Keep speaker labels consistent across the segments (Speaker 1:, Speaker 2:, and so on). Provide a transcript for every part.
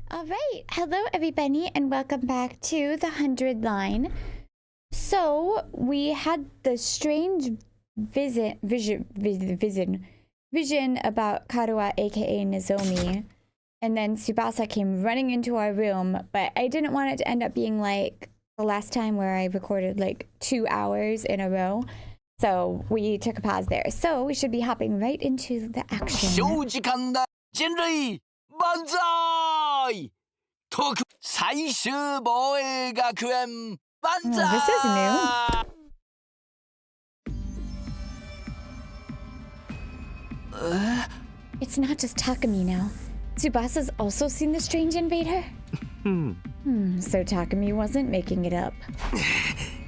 Speaker 1: All right. Hello, everybody, and welcome back to the 100 line. So, we had the strange vision about Karuha, aka Nozomi. And then Tsubasa came running into our room, but I didn't want it to end up being like the last time where I recorded like 2 hours in a row. So, we took a pause there. So, we should be hopping right into the action.
Speaker 2: 人類万歳特最終防衛学園万歳
Speaker 1: Oh, this is new. It's not just Takumi now. Tsubasa's also seen the strange invader? So Takumi wasn't making it up.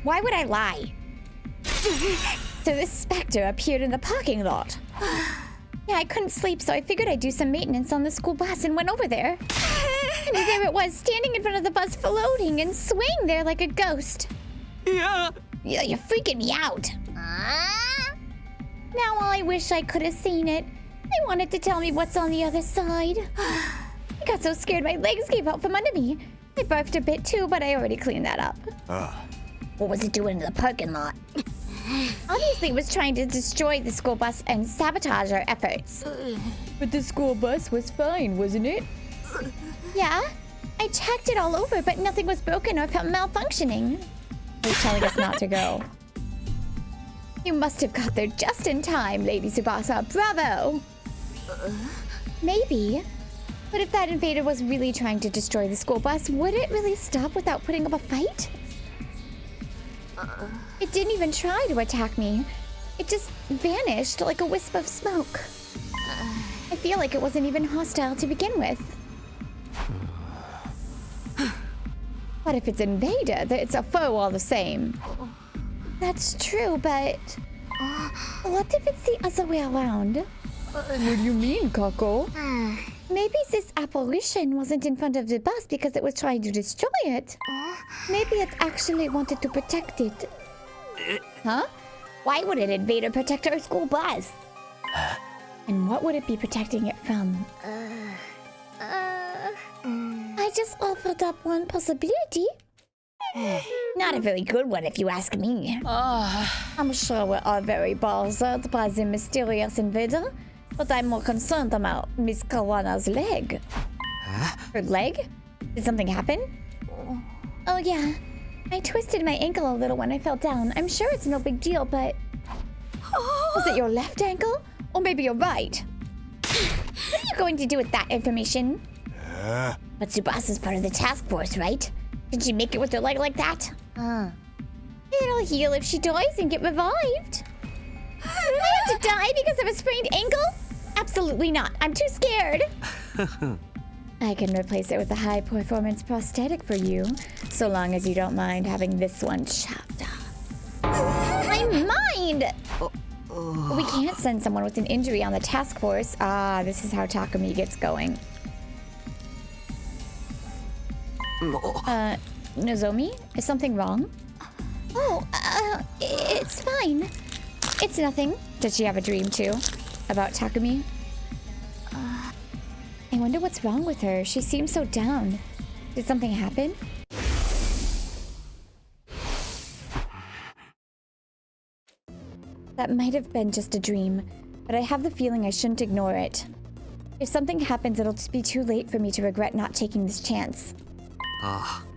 Speaker 1: Why would I lie? So this specter appeared in the parking lot. Yeah, I couldn't sleep, so I figured I'd do some maintenance on the school bus and went over there. And there it was, standing in front of the bus, floating and swaying there like a ghost. Yeah, you're freaking me out. Now I wish I could have seen it. I wanted to tell me what's on the other side. I got so scared my legs gave out from under me. I barfed a bit too, but I already cleaned that up. What was it doing in the parking lot? Obviously, it was trying to destroy the school bus and sabotage our efforts. But the school bus was fine, wasn't it? Yeah. I checked it all over, but nothing was broken or malfunctioning. They're telling us not to go. You must have got there just in time, Lady Tsubasa. Bravo! Maybe. But if that invader was really trying to destroy the school bus, would it really stop without putting up a fight? It didn't even try to attack me. It just vanished like a wisp of smoke. I feel like it wasn't even hostile to begin with. But if it's an invader, it's a foe all the same. That's true, but what if it's the other way around? What do you mean, Coco? Maybe this apparition wasn't in front of the bus because it was trying to destroy it. Maybe it actually wanted to protect it. Huh? Why would an invader protect our school bus? And what would it be protecting it from? I just offered up one possibility. Not a very good one, if you ask me. I'm sure we're all very bothered by the mysterious invader, but I'm more concerned about Miss Kawana's leg. Her leg? Did something happen? Oh, yeah. I twisted my ankle a little when I fell down. I'm sure it's no big deal, but... Was it your left ankle? Or maybe your right? What are you going to do with that information? But Tsubasa's part of the task force, right? Did she make it with her leg like that? It'll heal if she dies and get revived. I have to die because of a sprained ankle? Absolutely not. I'm too scared. I can replace it with a high-performance prosthetic for you, so long as you don't mind having this one chopped off. I mind! We can't send someone with an injury on the task force. This is how Takumi gets going. Nozomi? Is something wrong? Oh, it's fine. It's nothing. Does she have a dream too? About Takumi? I wonder what's wrong with her. She seems so down. Did something happen? That might have been just a dream, but I have the feeling I shouldn't ignore it. If something happens, it'll just be too late for me to regret not taking this chance.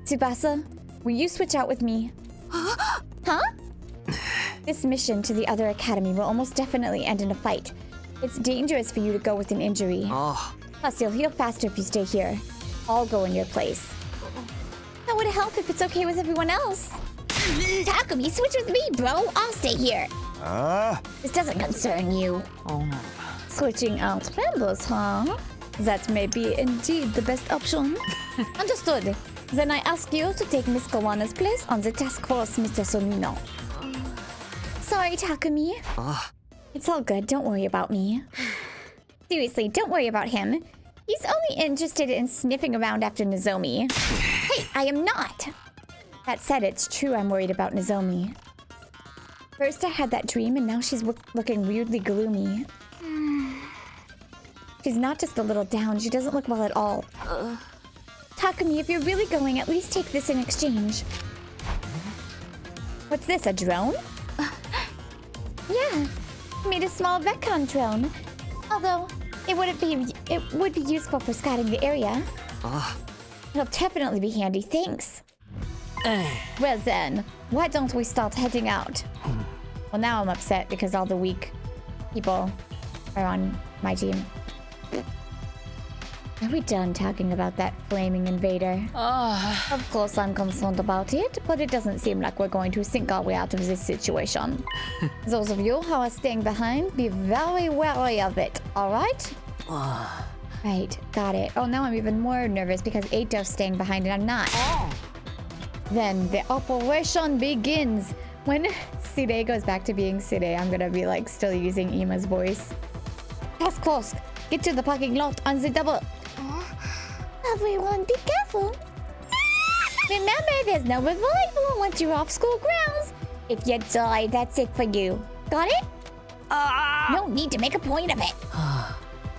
Speaker 1: Tsubasa, will you switch out with me? Huh? This mission to the other academy will almost definitely end in a fight. It's dangerous for you to go with an injury. Plus, you'll heal faster if you stay here. I'll go in your place. That would help if it's okay with everyone else. Takumi, switch with me, bro. I'll stay here. This doesn't concern you. Switching out members, huh? That may be indeed the best option. Understood. Then I ask you to take Miss Kawana's place on the task force, Mr. Sonino. Sorry, Takumi. It's all good. Don't worry about me. Seriously, don't worry about him. He's only interested in sniffing around after Nozomi. Hey, I am not! That said, it's true I'm worried about Nozomi. First I had that dream, and now she's looking weirdly gloomy. She's not just a little down, she doesn't look well at all. Takumi, if you're really going, at least take this in exchange. What's this, a drone? Yeah, made a small Recon drone. Although, it would be useful for scouting the area. It'll definitely be handy, thanks. Well then, why don't we start heading out? Well, now I'm upset because all the weak people are on my team. Are we done talking about that flaming invader? Of course I'm concerned about it, but it doesn't seem like we're going to sink our way out of this situation. Those of you who are staying behind, be very wary of it, alright? Right, got it. Oh, now I'm even more nervous because Eito's staying behind and I'm not. Then the operation begins. When Side goes back to being Side, I'm gonna be like still using Ima's voice. Task close. Get to the parking lot on the double. Everyone be careful. Remember, there's no revival once you're off school grounds. If you die, that's it for you. Got it? No need to make a point of it.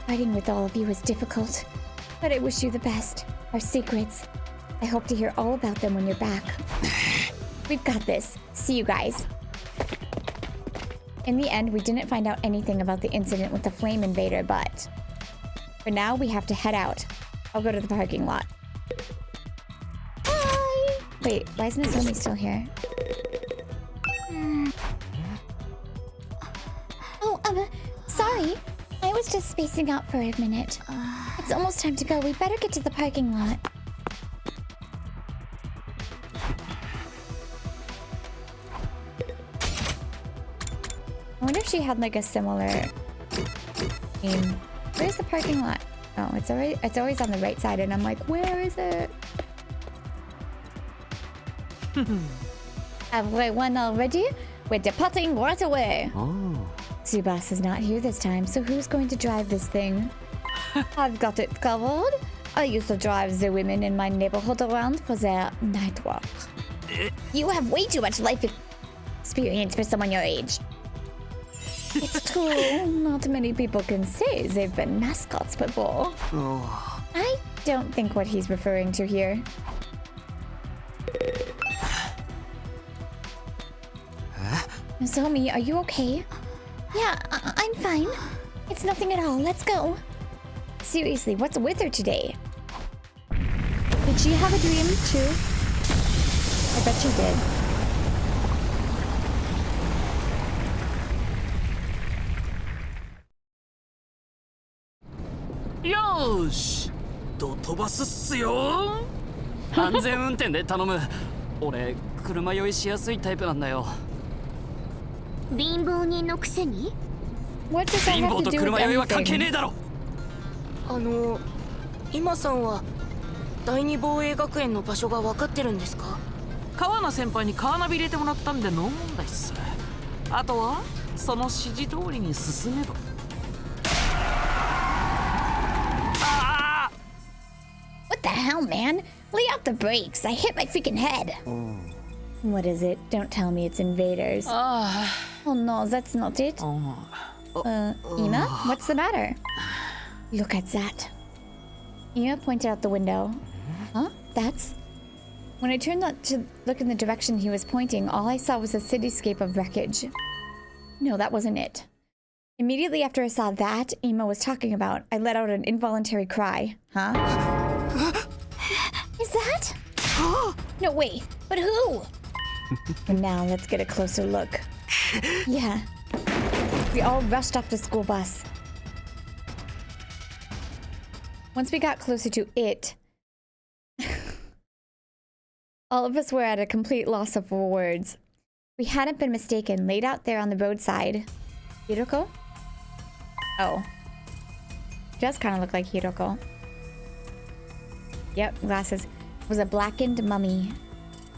Speaker 1: Fighting with all of you is difficult, but I wish you the best. Our secrets. I hope to hear all about them when you're back. We've got this. See you guys. In the end, we didn't find out anything about the incident with the flame invader, but for now, we have to head out. I'll go to the parking lot. Bye! Wait, why isn't Nozomi still here? Oh, sorry. I was just spacing out for a minute. It's almost time to go. We better get to the parking lot. I wonder if she had like a similar name. Where's the parking lot? Oh, it's always on the right side, and I'm like, where is it? Everyone all ready? We're departing right away. Tsubasa is not here this time, so who's going to drive this thing? I've got it covered. I used to drive the women in my neighborhood around for their night walk. You have way too much life experience for someone your age. It's true. Not many people can say they've been mascots before. I don't think what he's referring to here. Nozomi, are you okay? Yeah, I'm fine. It's nothing at all. Let's go. Seriously, what's with her today? Did she have a dream too? I bet she did.
Speaker 3: Yosh! と飛ばすっすよ。安全運転で頼む。俺、車酔いしやすいタイプなんだよ。
Speaker 4: 貧乏人のくせに？
Speaker 1: What does that
Speaker 3: 貧
Speaker 1: have
Speaker 3: 乏
Speaker 1: to
Speaker 3: と
Speaker 1: do with
Speaker 3: 車酔いは関係
Speaker 1: anything?
Speaker 3: ねえだろ。
Speaker 5: 今さんは第二防衛学園の場所が分かってるんですか？
Speaker 6: 川名先輩にカーナビ入れてもらったんでノー問題っす。あとはその指示通りに進めば。
Speaker 1: What the hell, man? Lay out the brakes. I hit my freaking head. What is it? Don't tell me it's invaders. Oh no, that's not it. Ima? What's the matter? Look at that. Ima pointed out the window. Huh? That's... When I turned to look in the direction he was pointing, all I saw was a cityscape of wreckage. No, that wasn't it. Immediately after I saw that Ima was talking about, I let out an involuntary cry. Huh? Is that? No, wait. But who? And now let's get a closer look. Yeah. We all rushed off the school bus. Once we got closer to it, all of us were at a complete loss of words. We hadn't been mistaken, laid out there on the roadside. Hiroko? Oh. It does kind of look like Hiroko. Yep, glasses. It was a blackened mummy.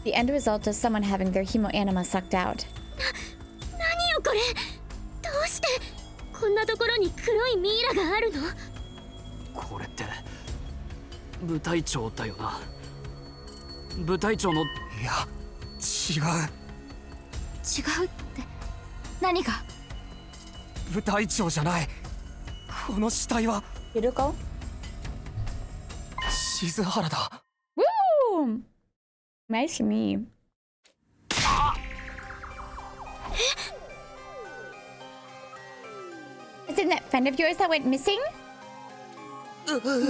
Speaker 1: The end result is someone having their hemoanima sucked out.
Speaker 4: 何よこれ？どうしてこんなところに黒いミイラがあるの？
Speaker 3: これって部隊長だよな。部隊長の。いや、違う。
Speaker 4: 違うって何が？
Speaker 3: 部隊長じゃない。この死体は。
Speaker 1: Hiroko?
Speaker 3: 静原だ。
Speaker 1: Oh, nice to me. Isn't that friend of yours that went missing?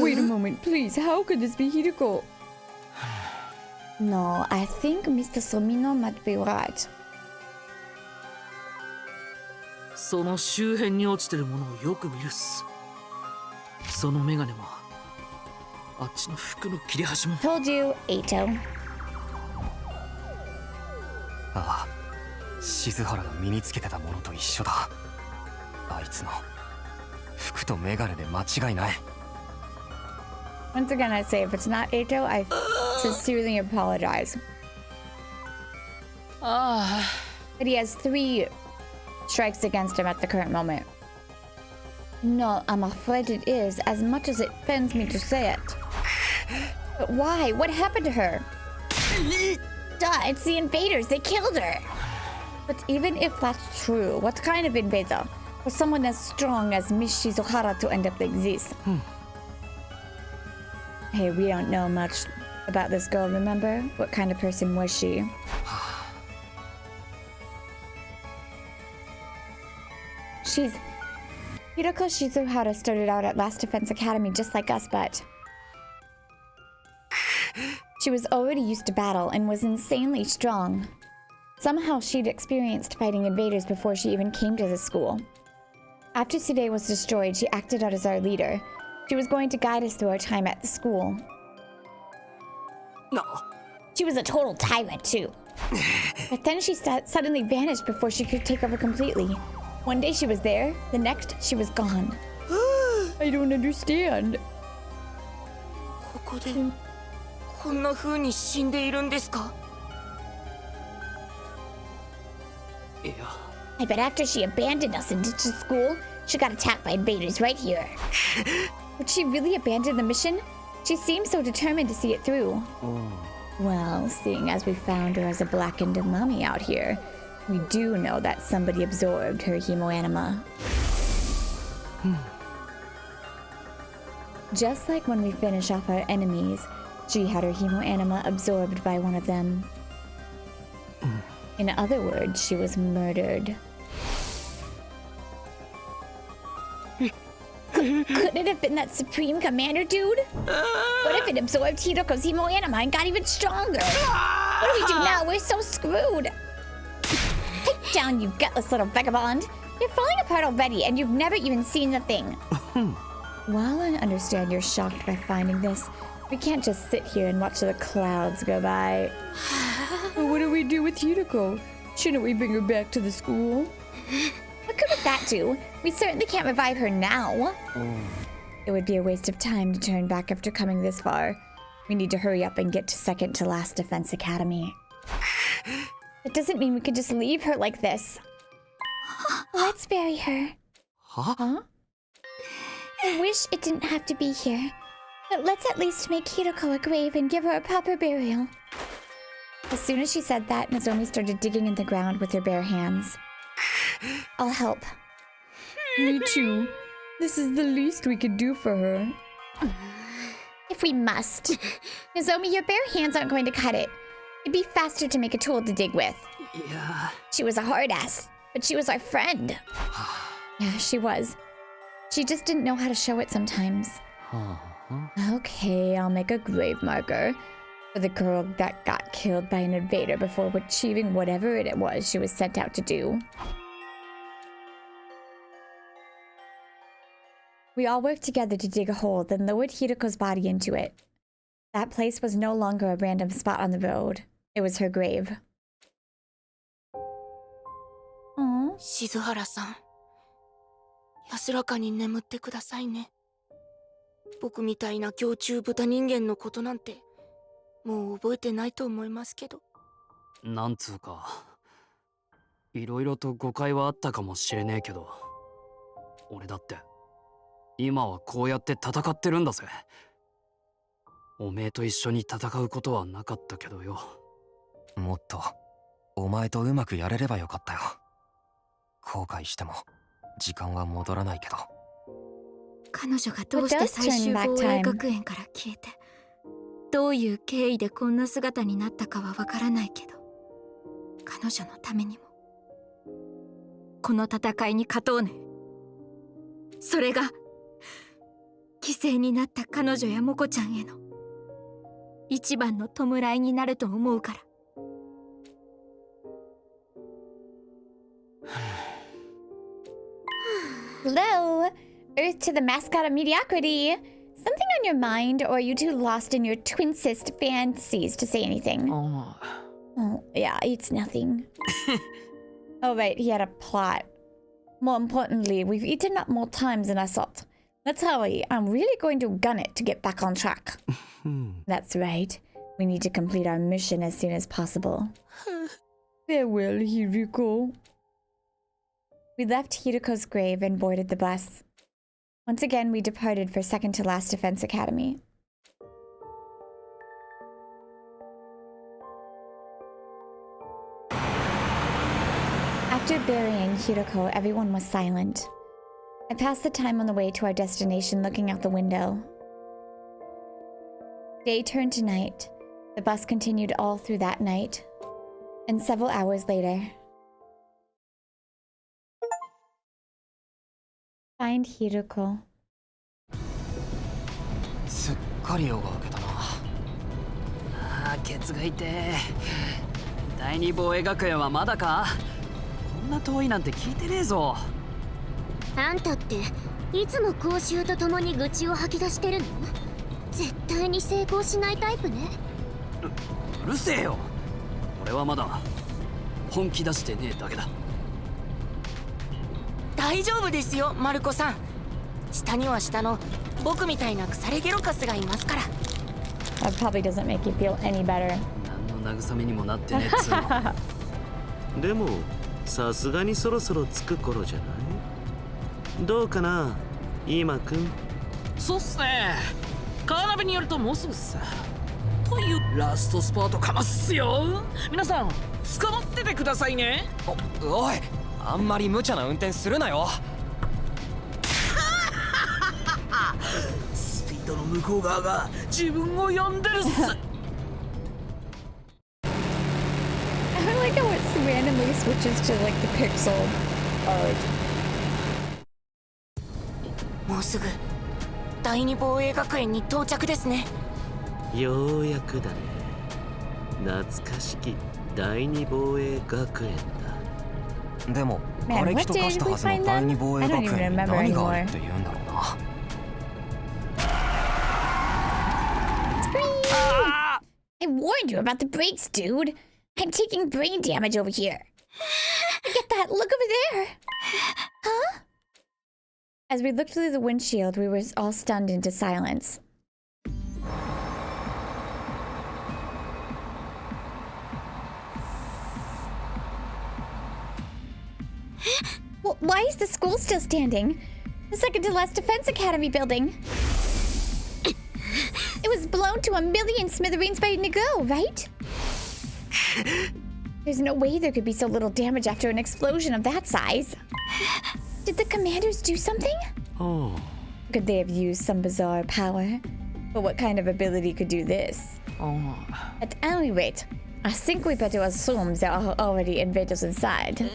Speaker 1: Wait a moment, please. How could this be Hideko? No, I think Mr. Somino might be right.
Speaker 6: その周辺に落ちてるものをよく見るっす。そのメガネもあっちの服の切れ端も。
Speaker 1: Told you, Eito.
Speaker 7: ああ、静原が身につけてたものと一緒だ。あいつの服とメガネで間違いない。
Speaker 1: Once again, I say, if it's not Eito, I sincerely apologize. But he has 3 strikes against him at the current moment. No, I'm afraid it is, as much as it pains me to say it. But why? What happened to her? Duh, it's the invaders. They killed her. But even if that's true, what kind of invader? For someone as strong as Miss Shizuhara to end up like this? Hey, we don't know much about this girl, remember? What kind of person was she? Hiroko Shizuhara started out at Last Defense Academy just like us, but she was already used to battle and was insanely strong. Somehow she'd experienced fighting invaders before she even came to the school. After Tsude was destroyed, she acted out as our leader. She was going to guide us through our time at the school.
Speaker 3: No.
Speaker 1: She was a total tyrant, too. But then she suddenly vanished before she could take over completely. One day she was there, the next she was gone. I don't understand.
Speaker 5: ここでこんな風に死んでいるんですか？
Speaker 3: いや。
Speaker 1: I bet after she abandoned us and ditched the school, she got attacked by invaders right here. Would she really abandon the mission? She seemed so determined to see it through. Well, seeing as we found her as a blackened mummy out here, we do know that somebody absorbed her hemoanima. Just like when we finish off our enemies, she had her hemoanima absorbed by one of them. In other words, she was murdered. Could it have been that Supreme Commander dude? What if it absorbed Hiroko's hemoanima and got even stronger? What do we do now? We're so screwed. Take down, you gutless little vagabond. You're falling apart already, and you've never even seen the thing. While I understand you're shocked by finding this, we can't just sit here and watch the clouds go by. Well, what do we do with Hiroko? Shouldn't we bring her back to the school? What could that do? We certainly can't revive her now. It would be a waste of time to turn back after coming this far. We need to hurry up and get to second to last Defense Academy. It doesn't mean we can just leave her like this. Let's bury her. Huh? I wish it didn't have to be here. But let's at least make Hiroko a grave and give her a proper burial. As soon as she said that, Nozomi started digging in the ground with her bare hands. I'll help. Me too. This is the least we could do for her. If we must. Nozomi, your bare hands aren't going to cut it. It'd be faster to make a tool to dig with.
Speaker 3: Yeah.
Speaker 1: She was a hard ass, but she was our friend. Yeah, she was. She just didn't know how to show it sometimes. Okay, I'll make a grave marker for the girl that got killed by an invader before achieving whatever it was she was sent out to do. We all worked together to dig a hole, then lowered Hiroko's body into it. That place was no longer a random spot on the road. It was her grave. Aww.
Speaker 5: 静原さん、安らかに眠ってくださいね。僕みたいな胸中豚人間のことなんてもう覚えてないと思いますけど。
Speaker 3: なんつうか、いろいろと誤解はあったかもしれねえけど、俺だって今はこうやって戦ってるんだぜ。おめえと一緒に戦うことはなかったけどよ。
Speaker 7: もっとお前とうまくやれればよかったよ。後悔しても時間は戻らないけど。
Speaker 4: 彼女がどうして最終防衛学園から消えて、
Speaker 5: どういう経緯でこんな姿になったかはわからないけど、彼女のためにもこの戦いに勝とうね。それが犠牲になった彼女やモコちゃんへの一番の弔いになると思うから。
Speaker 1: Hello, Earth to the mascot of mediocrity. Something on your mind, or are you too lost in your twincest fantasies to say anything?
Speaker 6: Oh.
Speaker 1: Oh, yeah, it's nothing. Oh, right, he had a plot. More importantly, we've eaten up more times than I thought. Let's hurry. I'm really going to gun it to get back on track. That's right. We need to complete our mission as soon as possible. Farewell, Hiruko. We left Hiruko's grave and boarded the bus. Once again, we departed for second to last Defense Academy. After burying Hiruko, everyone was silent. I passed the time on the way to our destination looking out the window. Day turned to night. The bus continued all through that night. And several hours later... Find Hiruko.
Speaker 7: すっかり夜が明けたな。
Speaker 3: ああ、ケツが痛え。第二防衛学園はまだか？こんな遠いなんて聞いてねえぞ。
Speaker 4: あんたっていつも講習とともに愚痴を吐き出してるの？絶対に成功しないタイプね。
Speaker 3: うるせえよ。俺はまだ本気出してねえだけだ。
Speaker 5: 大丈夫ですよ、マルコさん。下には下の僕みたいな腐れゲロカスがいますから。
Speaker 1: That probably doesn't make you feel any better.
Speaker 3: 何の慰めにもなってねえっつうの。
Speaker 8: でもさすがにそろそろ着く頃じゃない？どうかな、今くん。
Speaker 6: そうっすね。カーナビによるともうすぐっす。というラストスパートかますよ。皆さん捕まっててくださいね。
Speaker 7: おい、あんまり無茶な運転するなよ。
Speaker 6: スピードの向こう側が自分を呼んでるっす。
Speaker 1: I like how it randomly switches to like the pixel art.
Speaker 5: もうすぐ第二防衛学園に到着ですね。
Speaker 8: ようやくだね。懐かしき第二防衛学園だ。
Speaker 7: でも
Speaker 1: Man,
Speaker 7: 瓦礫
Speaker 1: what
Speaker 7: と
Speaker 1: day
Speaker 7: 化し
Speaker 1: did
Speaker 7: た
Speaker 1: we
Speaker 7: はずの
Speaker 1: find
Speaker 7: 第
Speaker 1: them?
Speaker 7: 二防衛
Speaker 1: I
Speaker 7: 学
Speaker 1: don't even
Speaker 7: 園に
Speaker 1: remember
Speaker 7: 何があ
Speaker 1: anymore.
Speaker 7: るって言うんだろうな。
Speaker 1: I warned you about the brakes, dude. I'm taking brain damage over here. Get that, look over there. Huh? As we looked through the windshield, we were all stunned into silence. Well, why is the school still standing? The second to last Defense Academy building. It was blown to a million smithereens by Nigou, right? There's no way there could be so little damage after an explosion of that size. Did the commanders do something?
Speaker 8: Oh.
Speaker 1: Could they have used some bizarre power? But what kind of ability could do this? At any rate, I think we better assume there are already invaders inside.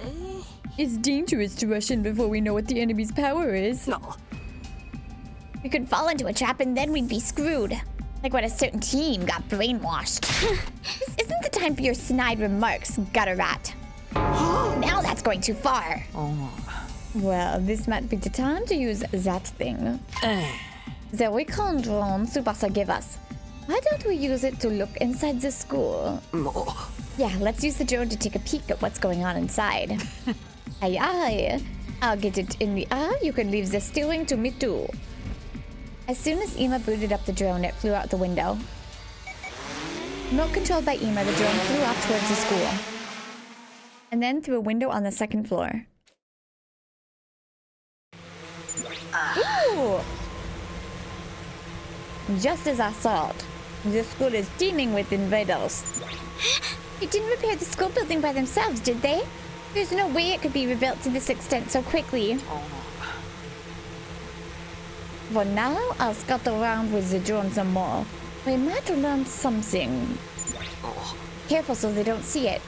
Speaker 1: It's dangerous to rush in before we know what the enemy's power is.
Speaker 3: No.
Speaker 1: We could fall into a trap and then we'd be screwed. Like when a certain team got brainwashed. This isn't the time for your snide remarks, gutter rat. Now that's going too far. Well, this might be the time to use that thing. The recon drone Tsubasa gave us. Why don't we use it to look inside the school? Yeah, let's use the drone to take a peek at what's going on inside. Aye, aye. I'll get it in the eye. You can leave the steering to me too. As soon as Ima booted up the drone, it flew out the window. Not controlled by Ima, the drone flew off towards the school. And then through a window on the second floor. Ooh! Just as I thought. The school is teeming with invaders. They didn't repair the school building by themselves, did they? There's no way it could be rebuilt to this extent so quickly. For now, I'll scout around with the drone some more. We might learn something. Careful so they don't see it.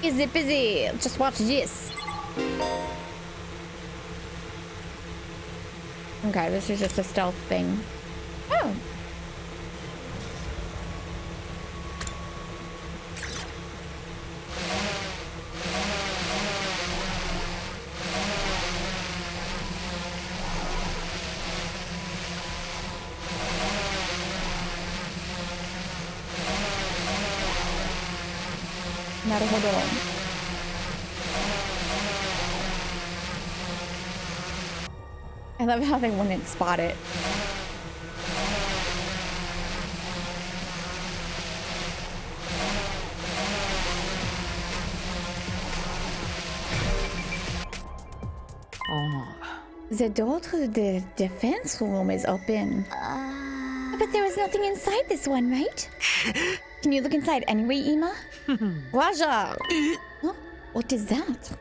Speaker 1: Easy busy. Just watch this. Okay, this is just a stealth thing. Oh. I love how they wouldn't spot it. The door to the defense room is open. But there was nothing inside this one, right? Can you look inside anyway, Ima? Raja! Huh? What is that?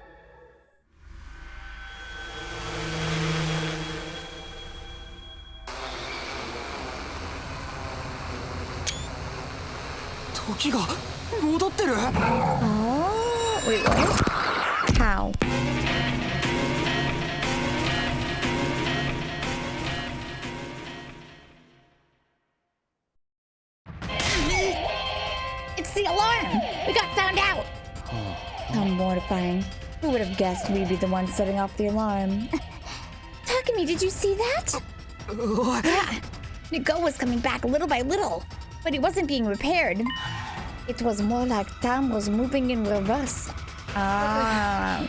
Speaker 1: Oh, wait, what? How? It's the alarm! We got found out! How mortifying. Who would have guessed we'd be the ones setting off the alarm? Takumi, did you see that? Yeah. Nigou was coming back little by little, but he wasn't being repaired. It was more like time was moving in reverse. Ah.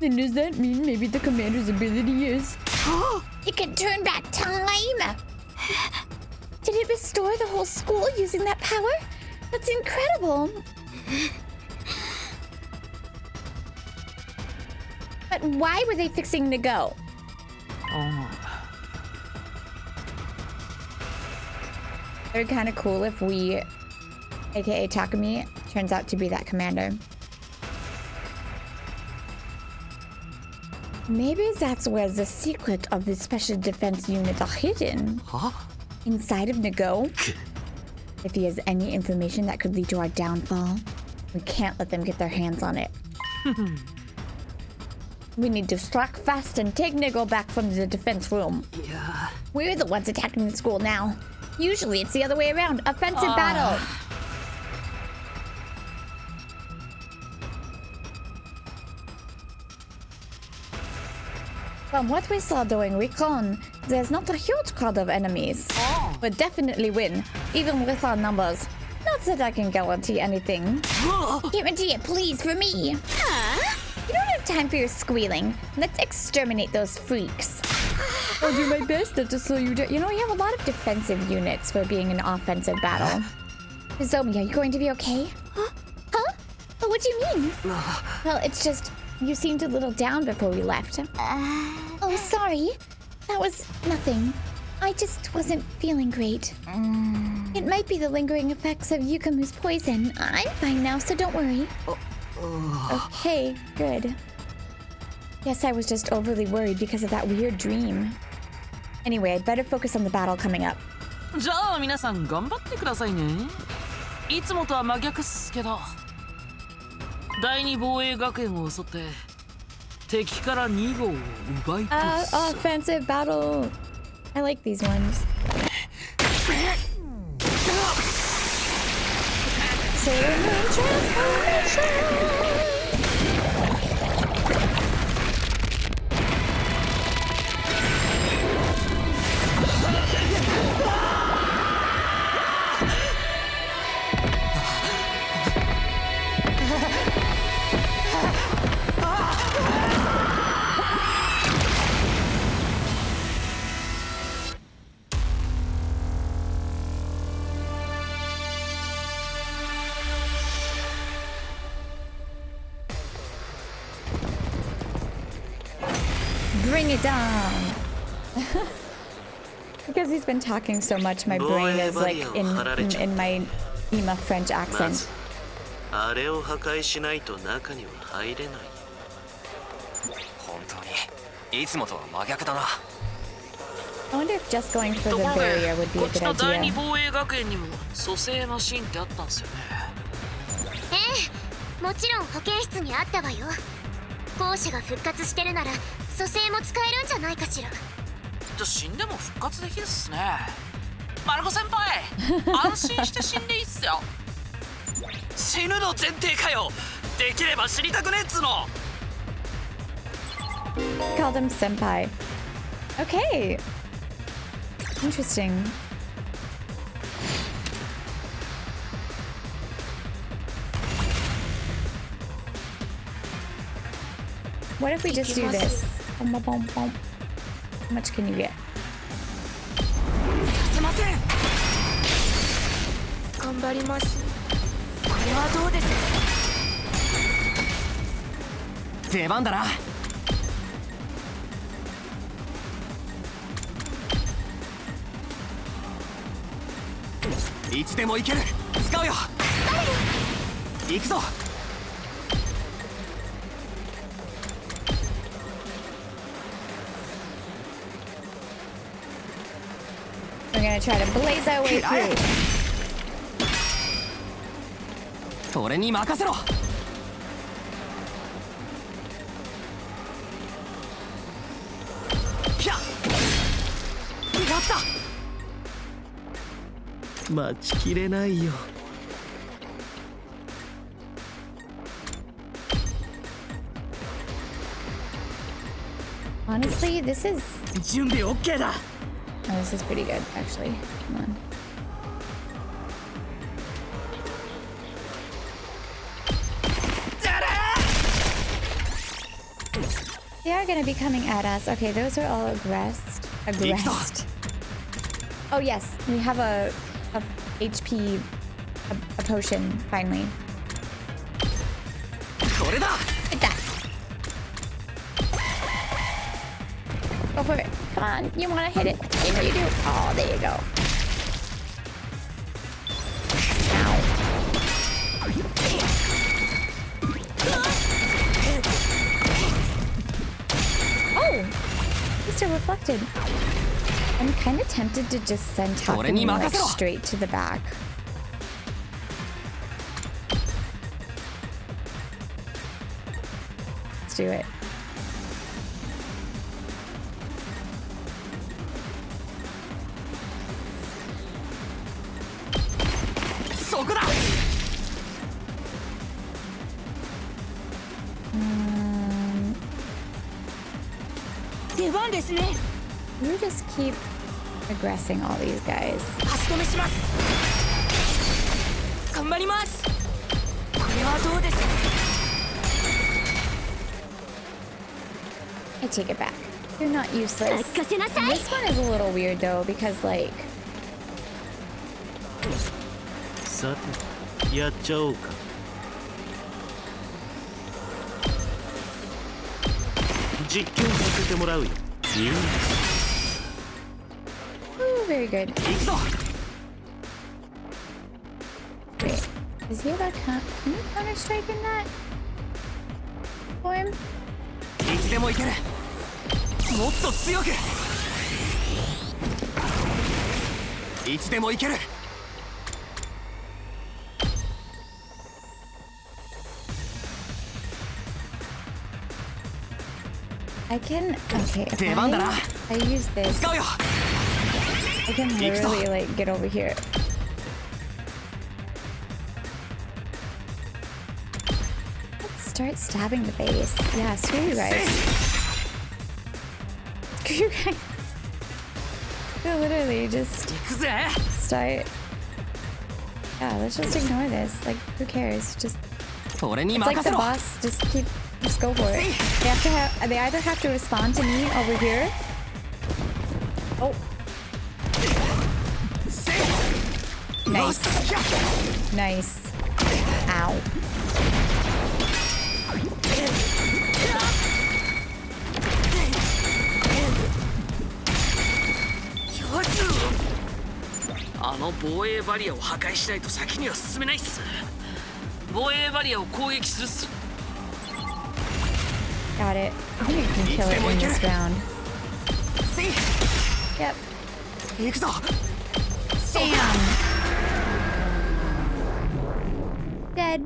Speaker 1: Then does that mean maybe the commander's ability is... It can turn back time! Did it restore the whole school using that power? That's incredible! But why were they fixing Nigou? It'd be kind of cool if we, aka Takumi, turns out to be that commander. Maybe that's where the secret of the special defense unit are hidden. Inside of Nigou. If he has any information that could lead to our downfall, we can't let them get their hands on it. We need to strike fast and take Nigou back from the defense room.
Speaker 3: Yeah.
Speaker 1: We're the ones attacking the school now. Usually it's the other way around. Offensive battle. From what we saw during recon, there's not a huge crowd of enemies. But definitely win, even with our numbers. Not that I can guarantee anything. Guarantee it, please, for me. You don't have time for your squealing. Let's exterminate those freaks. I'll do my best to slow you down. You know, you have a lot of defensive units for being an offensive battle. Zomi, are you going to be okay? Huh? Oh, what do you mean? Well, it's just, you seemed a little down before we left. Oh, sorry. That was nothing. I just wasn't feeling great. It might be the lingering effects of Yukamu's poison. I'm fine now, so don't worry. Okay, good. Guess I was just overly worried because of that weird dream. Anyway, I'd better focus on the battle coming up.
Speaker 6: じゃあ皆さん頑張ってくださいね。いつもとは真逆っすけど。第二防衛学園を襲って敵から2号を奪い取るっす。
Speaker 1: Offensive battle. I like these ones. Bring it down. Because he's been talking so much, my brain is like in my Ima French accent.
Speaker 8: あれを破壊しないと中には入れない。
Speaker 7: 本当にいつもとは真逆だな。
Speaker 1: wonder if just going for
Speaker 6: と
Speaker 1: the
Speaker 6: ころで
Speaker 1: barrier would be
Speaker 6: こ
Speaker 1: a
Speaker 6: っち
Speaker 1: good
Speaker 6: の第二
Speaker 1: idea.
Speaker 6: 防衛学園にも蘇生マシンってあったんすよね。
Speaker 4: もちろん保健室にあったわよ。校舎が復活してるなら蘇生も使えるんじゃないかしら。
Speaker 6: じゃあ死んでも復活できるっすね。マルコ先輩安心して死んでいいっすよ。死ぬの前提かよ。できれば死にたくねえっつうの。
Speaker 1: Called him senpai. Okay. Interesting. What if we just do this? Bum, bum, bum, bum. How much can you get?
Speaker 6: させません。
Speaker 5: 頑張ります。これはどうです？
Speaker 7: 出番だな。いつでもいける。使うよ。行くぞ。
Speaker 1: We're gonna try to blaze our way through.
Speaker 7: 俺に任せろ。ひゃっ。やった。
Speaker 8: 待ちきれないよ。
Speaker 1: Honestly, this is
Speaker 6: 準備 OK だ。
Speaker 1: oh, this is pretty good actually. Come on. They are gonna be coming at us. Okay, those are all aggressed. Oh yes, we have a HP a potion finally.
Speaker 7: これだ。
Speaker 1: Hit that. Go for it. Come on, you wanna hit it? You know you do. Oh, there you go. Ow. Oh, Mr. Reflected. I'm kind of tempted to just send Takumi like straight to the back. Let's do it. We just keep aggressing all these guys.
Speaker 5: 足止めします。頑張ります。これはどうです？
Speaker 1: I take it back. You're not useless.
Speaker 4: 任せなさい。
Speaker 1: This one is a little weird though because like
Speaker 8: さてやっちゃおうか。実験させてもらうよ。
Speaker 1: ooh, very good.
Speaker 7: 行くぞ。
Speaker 1: Wait, is he about can you counter strike in that for him?
Speaker 7: いつでもいける。もっと強く。いつでもいける。
Speaker 1: I can okay. If
Speaker 7: 出番だな。
Speaker 1: I use this,
Speaker 7: 使うよ。
Speaker 1: I can literally like get over here. Let's start stabbing the base. Yeah, screw you guys. Screw you guys. So literally just
Speaker 7: 行くぜ。
Speaker 1: start. Yeah, let's just ignore this. Like, who cares? Just
Speaker 7: 俺に
Speaker 1: it's like
Speaker 7: 任
Speaker 1: the
Speaker 7: せろ。
Speaker 1: boss. Just go for it. They either have to respond to me over here. Oh. Nice. Nice. Ow.
Speaker 6: Yosu! あの防衛バリアを破壊しないと先には進めないっす。防衛バリアを攻撃するっす。
Speaker 1: Got it. I think I can kill it in this round. Yep.
Speaker 7: 行くぞ。
Speaker 1: Damn. Dead.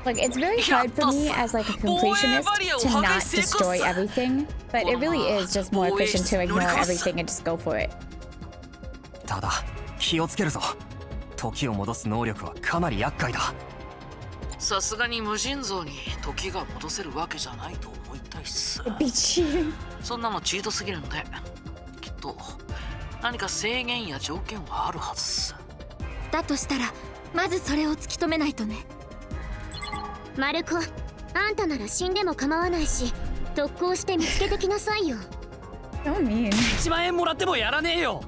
Speaker 1: Look, it's very hard for me as like a completionist to not destroy everything, but it really is just more efficient to ignore everything and just go for it.
Speaker 7: ただ気をつけるぞ。時を戻す能力はかなり厄介だ。
Speaker 6: さすがに無尽蔵に時が戻せるわけじゃないと思いたいっす。
Speaker 1: Be cheating.
Speaker 6: そんなのチートすぎるんで、きっと何か制限や条件はあるはずっす。
Speaker 5: だとしたらまずそれを突き止めないとね。
Speaker 4: マルコ、あんたなら死んでも構わないし、特攻して見つけてきなさいよ。
Speaker 1: So mean.
Speaker 3: 1万円もらってもやらねえよ。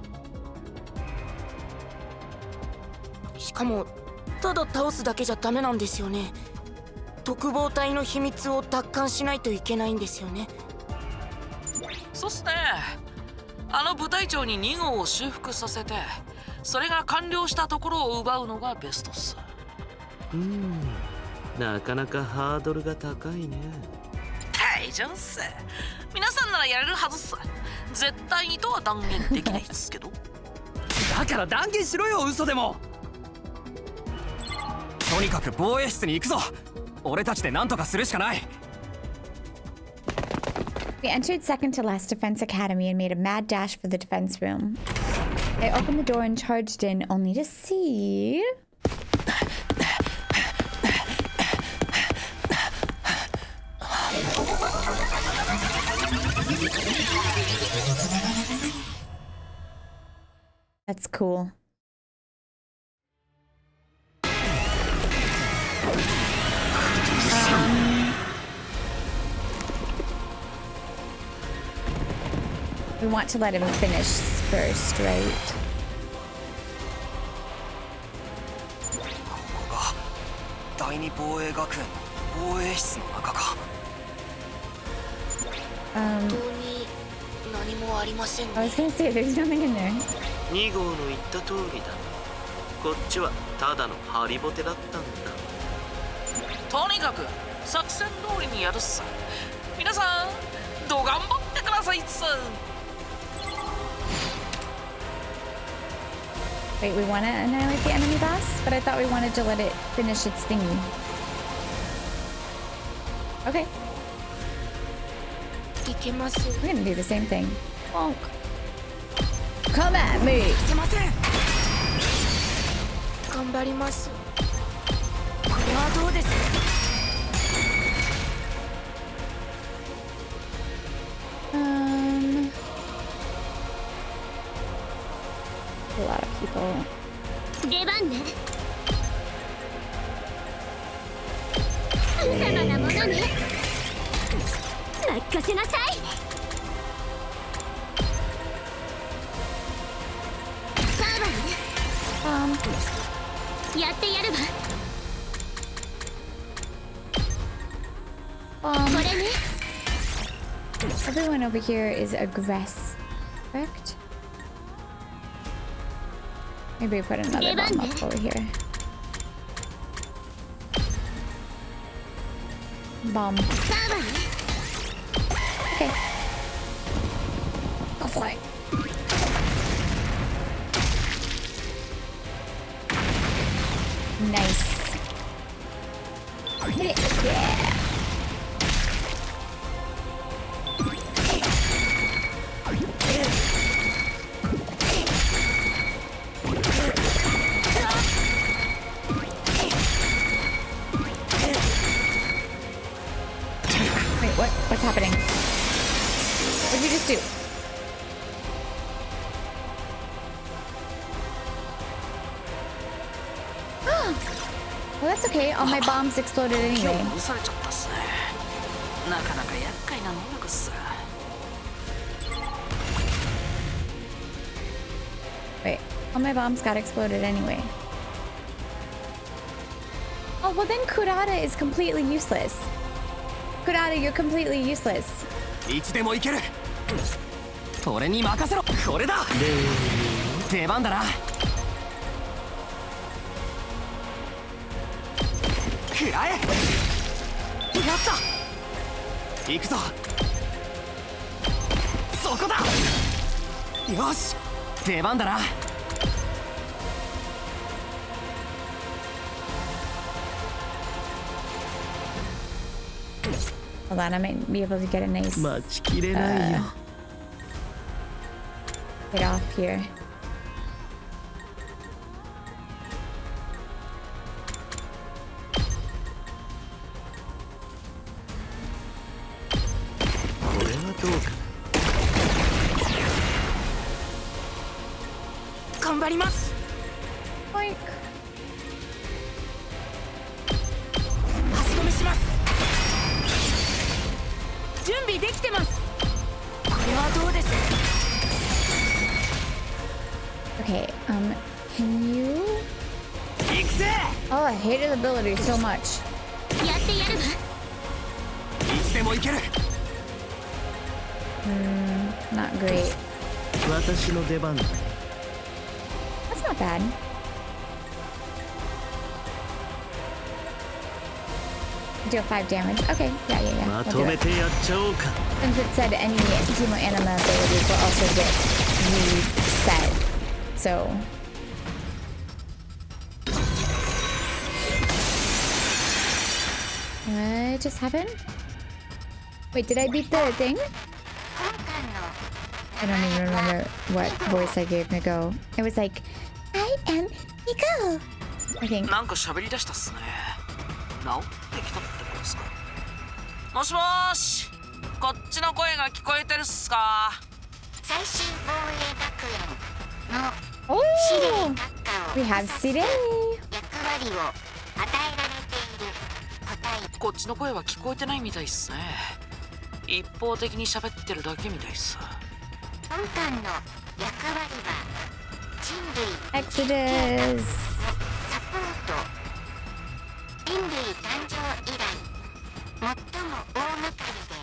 Speaker 9: しかもただ倒すだけじゃダメなんですよね。特防隊の秘密を奪還しないといけないんですよね。
Speaker 6: そうっすね。あの部隊長に2号を修復させて、それが完了したところを奪うのがベストっす。
Speaker 8: なかなかハードルが高いね。
Speaker 6: 大丈夫っす。皆さんならやれるはずっす。絶対にとは断言できないっすけど。
Speaker 3: だから断言しろよ、嘘でも。
Speaker 7: とにかく防衛室に行くぞ。俺たちで何とかするしかない。
Speaker 1: We entered second to last Defense Academy and made a mad dash for the defense room. I opened the door and charged in, only to see... That's cool. We want to let him finish first, right?
Speaker 7: ここが第二防衛学園の防衛室の中か。
Speaker 9: 本当に何もありません
Speaker 1: I
Speaker 9: ね。
Speaker 1: was gonna say, there's nothing in there.
Speaker 8: 2号の言った通りだ。こっちはただのハリボテだったんだ。
Speaker 6: とにかく作戦通りにやるっす。皆さんど頑張ってくださいっす。
Speaker 1: Wait, we want to annihilate the enemy boss? But I thought we wanted to let it finish its thingy. Okay,
Speaker 9: いけます。
Speaker 1: we're gonna do the same thing. Bonk. Come at me!
Speaker 9: すいません。頑張ります。これはどうです？
Speaker 1: A lot of people.
Speaker 4: 出番ね。無様なものね。任せなさい。さあね。やってやるわ。これね。
Speaker 1: Everyone over here is aggressive, correct? Maybe we put another bomb up over here. Bomb. Okay. Go for it. Nice. Hit it. Yeah. Wait, what? What's happening? What did you just do? Well, that's okay. All my bombs exploded
Speaker 6: 今
Speaker 1: anyway.
Speaker 6: 日戻されちゃったっすね。なかなか厄介な能力っす。
Speaker 1: Wait, all my bombs got exploded anyway. Oh, well then Kurata is completely useless. Kurata, you're completely useless.
Speaker 7: いつでも行ける。俺に任せろ。これだ。出番だな。食らえ。やった。行くぞ。そこだ。よし、出番だな。
Speaker 1: Hold on, I might be able to get a nice
Speaker 8: 待ちきれないよ。
Speaker 1: get off here. Boink.
Speaker 9: 足止めします。
Speaker 5: 準備できてます。
Speaker 9: これはどうです？
Speaker 1: Okay, can you?
Speaker 7: 行くぜ。
Speaker 1: Oh, I hate his ability so much.
Speaker 4: やってやるわ。
Speaker 7: いつでも行ける。
Speaker 1: Not great.
Speaker 8: 私の出番だ。
Speaker 1: That's not bad. Deal 5 damage. Okay, yeah.
Speaker 8: ま
Speaker 1: We'll
Speaker 8: と
Speaker 1: do
Speaker 8: め
Speaker 1: it.
Speaker 8: てやっちゃおうか。
Speaker 1: Since it said any Hemo Anima abilities will also get reset. So. What just happened? Wait, did I beat the thing? I don't even remember what voice I gave Nigou. It was like, I am Nigou, I think.
Speaker 6: なんか喋り出したっすね。治ってきたってことですか。もしもーし、こっちの声が聞こえてるっすか。
Speaker 4: 最終防衛学園の
Speaker 1: Oh,
Speaker 4: 司令閣下を
Speaker 1: we have Sire.
Speaker 4: 役割を与えられている個体。
Speaker 6: こっちの声は聞こえてないみたいっすね。一方的に喋ってるだけみたいっす。
Speaker 4: 本艦の役割は人類
Speaker 1: Exodus.
Speaker 4: サポート。人類誕生以来最も大掛かりで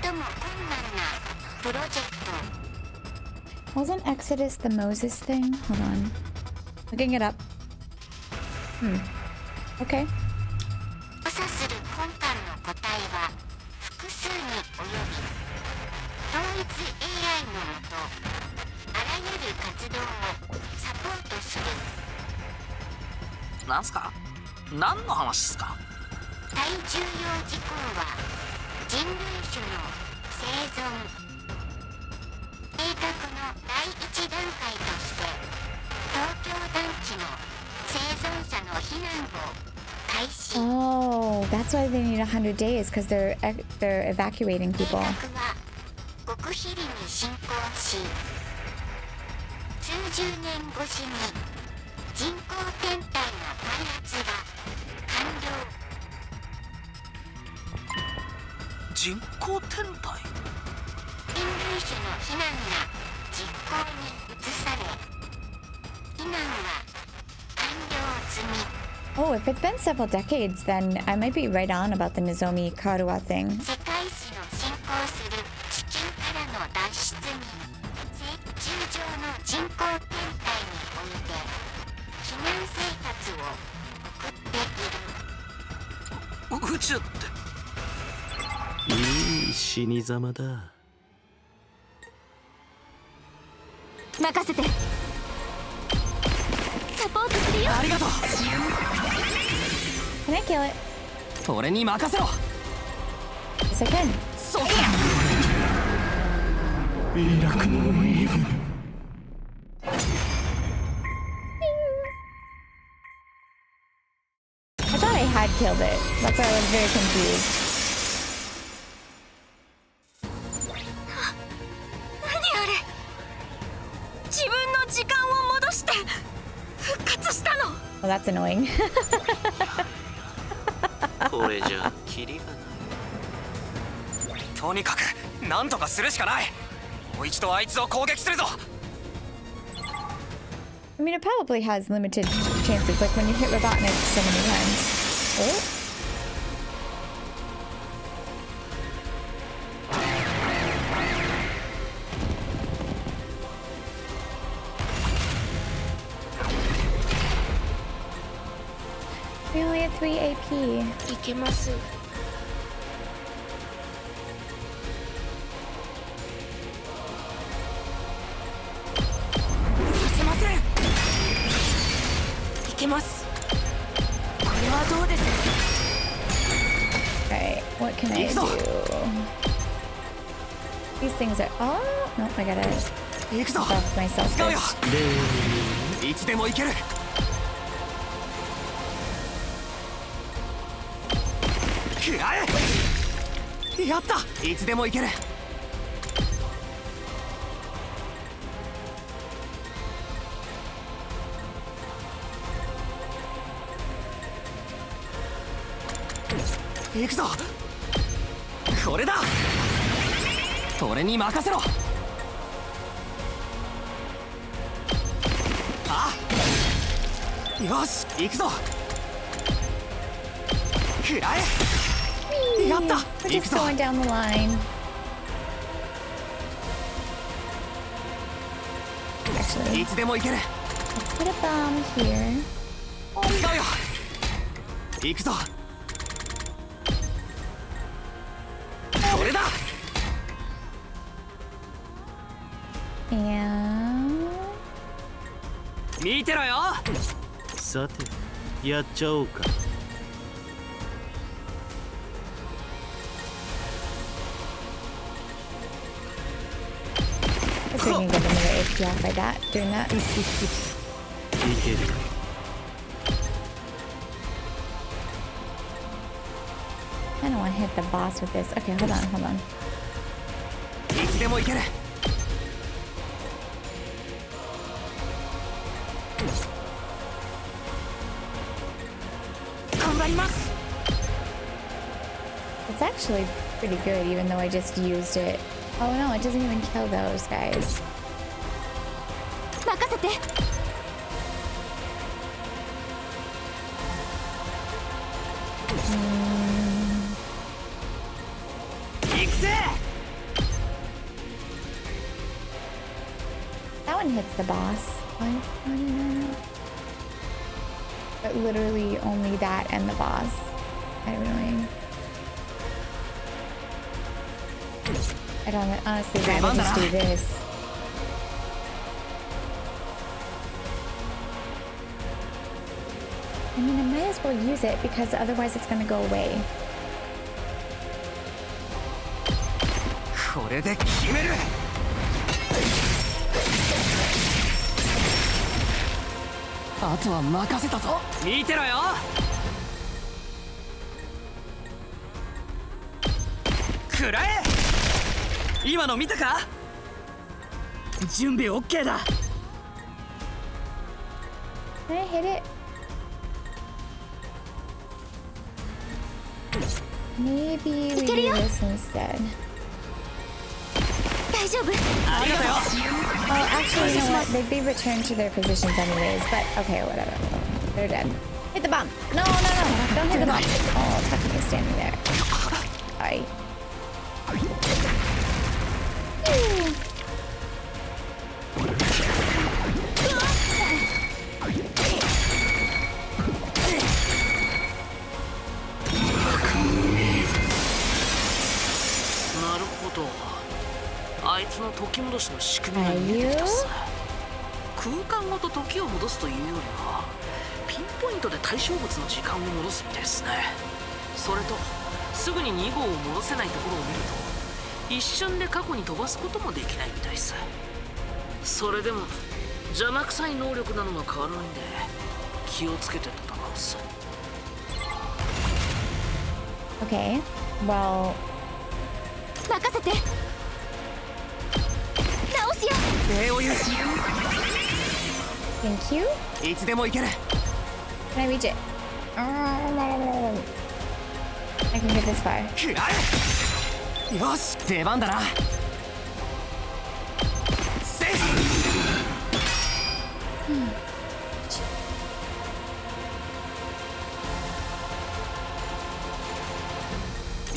Speaker 4: 最も困難なプロジェクト。
Speaker 1: Wasn't Exodus the Moses thing? Hold on. Looking it up. Okay.
Speaker 4: 補佐する今艦の個体は複数に及び統一 AI のもとあらゆる活動をサポートする。
Speaker 6: なんすか。何の話っすか。
Speaker 4: 最重要事項は人類種の生存。計画の第一段階として東京団地の生存者の避難を開始。
Speaker 1: Oh, that's why they need 100 days, because they're evacuating
Speaker 4: 計
Speaker 1: people.
Speaker 4: 画は極秘裏に進行し数十年越しに人工天体の開発が完了。
Speaker 6: 人工天体。
Speaker 4: 人類種の避難が実行に移され避難は完了済み。
Speaker 1: Oh, if it's been several decades, then I might be right on about the Nozomi Karuwa thing.
Speaker 4: 世界史の進行する地球からの脱出に地球上の人工天体において避難生活を送っている。
Speaker 6: 宇宙って。
Speaker 8: いい死に様だ。
Speaker 5: 任せて。サポートするよ。
Speaker 7: ありがとう。
Speaker 1: Can I kill it?
Speaker 7: 俺に任せろ。
Speaker 1: Yes, I can.
Speaker 7: そうか。
Speaker 1: I thought I had killed it. That's why I was very confused.
Speaker 5: 何あれ。自分の時間を戻して復活したの。
Speaker 1: Well, that's annoying.
Speaker 8: これじゃキリがない。
Speaker 7: とにかくなんとかするしかない。もう一度あいつを攻撃するぞ。
Speaker 1: I mean, it probably has limited chances, like when you hit Robotnik so many times. Oh? We only had 3 AP.
Speaker 9: いけます。けます。これはどうです？
Speaker 1: Alright, what can I do? These things are. Oh, no, I gotta
Speaker 7: 行くぞ。
Speaker 1: buff myself
Speaker 7: 使うよ。
Speaker 1: first.
Speaker 7: いつでも行ける。くらえ。やった。いつでも行ける。行くぞ。これだ。俺に任せろ。あ、よし、行くぞ。くらえ。やった。
Speaker 1: We're
Speaker 7: 行く
Speaker 1: just
Speaker 7: ぞ。
Speaker 1: going down the line. Actually,
Speaker 7: いつでも行ける。
Speaker 1: let's put a bomb here.
Speaker 7: 使うよ。行くぞ。これだ。
Speaker 1: And
Speaker 3: 見てろよ。
Speaker 8: さてやっちゃおうか。
Speaker 1: I think we can get another HP off by that, doing that.
Speaker 8: いける。
Speaker 1: I don't want to hit the boss with this. Okay, hold on, hold on.
Speaker 7: いつでも行ける。
Speaker 9: 頑張ります。
Speaker 1: It's actually pretty good, even though I just used it. Oh no, it doesn't even kill those guys.
Speaker 5: 任せて。
Speaker 7: 行くぜ。
Speaker 1: That one hits the boss. What? No. But literally only that and the boss. Kind of annoying. I'd honestly rather just do this. I mean, I might as well use it because otherwise it's gonna go away.
Speaker 7: これで決める。あとは任せたぞ。
Speaker 3: 見てろよ。
Speaker 7: くらえ。今の見たか。準備 OK だ。
Speaker 1: Can I hit it? Maybe we do this instead.
Speaker 5: 大丈夫。
Speaker 7: ありがとうよ。
Speaker 1: Oh, actually, you know what? They'd be returned to their positions anyways, but okay, whatever. They're dead. Hit the bomb! No, don't hit the bomb! Oh, fucking is standing there. Sorry. Ooh.
Speaker 6: なるほど。あいつの時戻しの仕組みが見えてきたさ。空間ごと時を戻すというよりはピンポイントで対象物の時間を戻すみたいですね。それとすぐに2号を戻せないところを見ると一瞬で過去に飛ばすこともできないみたいです。それでも邪魔くさい能力なのは変わらないんで気をつけて戦うさ。
Speaker 1: Okay, well...
Speaker 5: 任せて。直すよ。
Speaker 7: 礼を言う。
Speaker 1: Thank you?
Speaker 7: いつでも行ける。
Speaker 1: Can I reach it? I can get this far.
Speaker 7: くらえ。よし、出番だな。セーフ。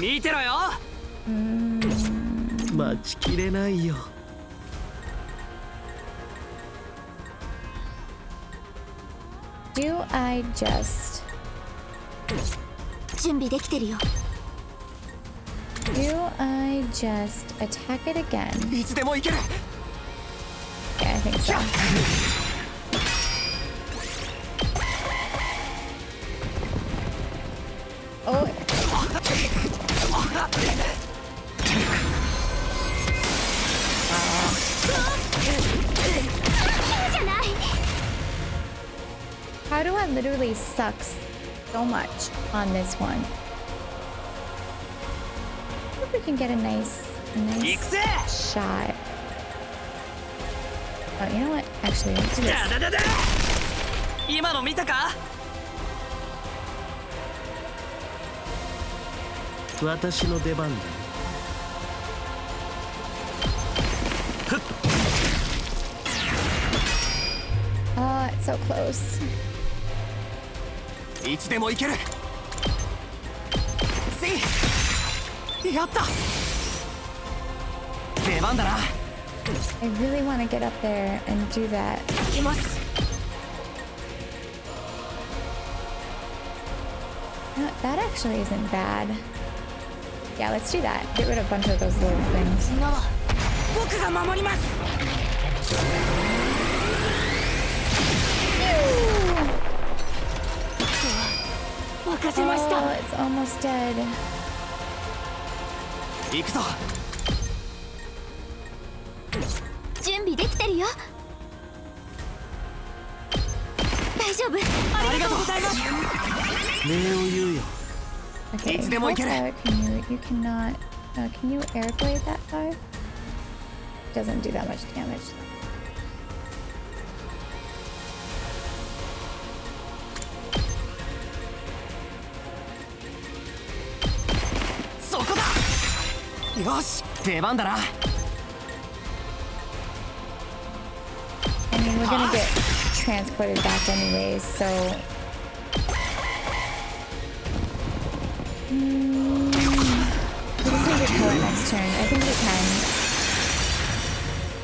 Speaker 3: 見てろよ。
Speaker 8: 待ちきれないよ。
Speaker 1: Do I just...
Speaker 5: 準備できてるよ。
Speaker 1: Do I just attack it again?
Speaker 7: いつでも行ける。
Speaker 1: Yeah, I think so. Arua literally sucks so much on this one. If we can get a nice shot. Oh, you know what? Actually, let's do this.
Speaker 3: 今の見たか？
Speaker 8: 私の出番だ。
Speaker 1: Oh, it's so close.
Speaker 7: いつでも行ける。せい。やった。出番だな。
Speaker 1: I really want to get up there and do that. No, that actually isn't bad. Yeah, let's do that. Get rid of a bunch of those little things.
Speaker 9: 僕が守ります。 任せました。
Speaker 1: Oh, it's almost dead.
Speaker 7: 行くぞ。
Speaker 5: 準備できてるよ。大丈夫。ありがとうございます。
Speaker 8: 礼を言うよ。
Speaker 1: Okay,
Speaker 7: いつでも行ける。
Speaker 1: how far you cannot. Can you air blade that far? Doesn't do that much damage.
Speaker 7: そこだ。よし、出番だな。
Speaker 1: I mean, we're gonna get transported back anyways, so. We just need to kill it next turn. I think we can.